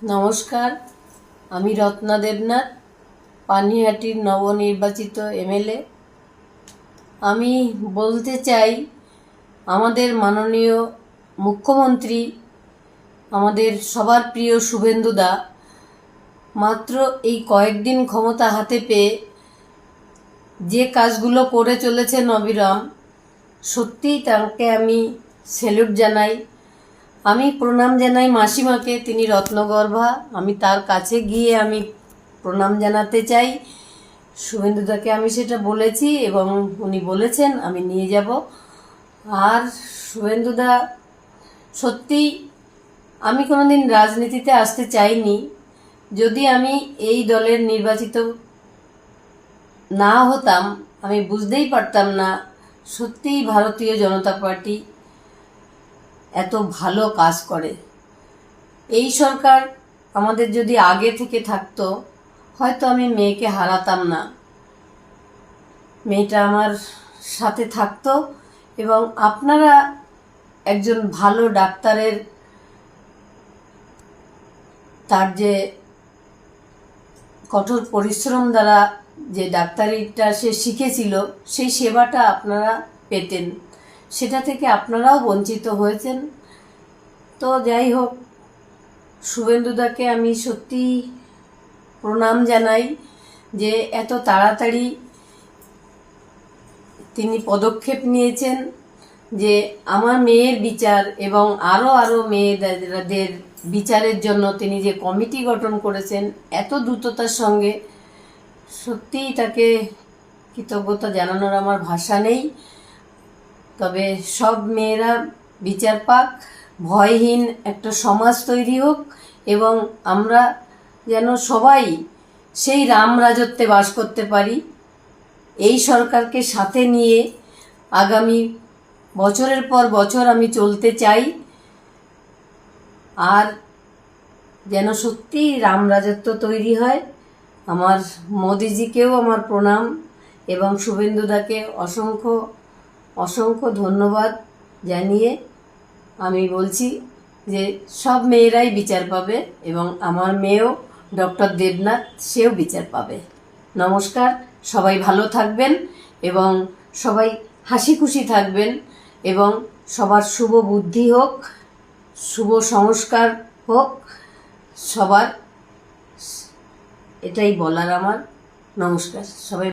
নমস্কার, আমি রত্না দেবনাথ, পানিহাটির নবনির্বাচিত এমএলএ। আমি বলতে চাই, আমাদের মাননীয় মুখ্যমন্ত্রী, আমাদের সবার প্রিয় শুভেন্দুদা মাত্র এই কয়েকদিন ক্ষমতা হাতে পেয়ে যে কাজগুলো করে চলেছেন অবিরাম, সত্যিই তাকে আমি স্যালুট জানাই। আমি প্রণাম জানাই মাসিমাকে, তিনি রত্নগর্ভা। আমি তার কাছে গিয়ে আমি প্রণাম জানাতে চাই। শুভেন্দুদাকে আমি সেটা বলেছি এবং উনি বলেছেন আমি নিয়ে যাব। আর শুভেন্দুদা সত্যি, আমি কোনোদিন রাজনীতিতে আসতে চাইনি। যদি আমি এই দলের নির্বাচিত না হতাম, আমি বুঝতেই পারতাম না সত্যিই ভারতীয় জনতা পার্টি এত ভালো কাজ করে। এই সরকার আমাদের যদি আগে থেকে থাকতো, হয়তো আমি মেয়েকে হারাতাম না। মেয়েটা আমার সাথে থাকতো এবং আপনারা একজন ভালো ডাক্তারের তার যে কঠোর পরিশ্রম দ্বারা যে ডাক্তারিটা সে শিখেছিল, সেই সেবাটা আপনারা পেতেন। সেটা থেকে আপনারাও বঞ্চিত হয়েছেন। তো যাই হোক, শুভেন্দুদাকে আমি সত্যি প্রণাম জানাই যে এত তাড়াতাড়ি তিনি পদক্ষেপ নিয়েছেন যে আমার মেয়ের বিচার এবং আরও মেয়েদের বিচারের জন্য তিনি যে কমিটি গঠন করেছেন এত দ্রুততার সঙ্গে, সত্যিই তাকে কৃতজ্ঞতা জানানোর আমার ভাষা নেই। তবে সব মেয়েরা বিচার পাক, ভয়হীন একটা সমাজ তৈরি হোক এবং আমরা যেন সবাই সেই রাম রাজত্বে বাস করতে পারি। এই সরকারকে সাথে নিয়ে আগামী বছরের পর বছর আমি চলতে চাই। আর যেন সত্যি রাম রাজত্ব তৈরি হয়। আমার মোদিজিকেও আমার প্রণাম এবং শুভেন্দুদাকে অসংখ্য অসংখ্য ধন্যবাদ জানিয়ে আমি বলছি যে সব মেয়েরাই বিচার পাবে এবং আমার মেয়েও ডক্টর দেবনাথ, সেও বিচার পাবে। নমস্কার, সবাই ভালো থাকবেন এবং সবাই হাসি খুশি থাকবেন এবং সবার শুভ বুদ্ধি হোক, শুভ সংস্কার হোক সবার, এটাই বলার আমার। নমস্কার, সবাই।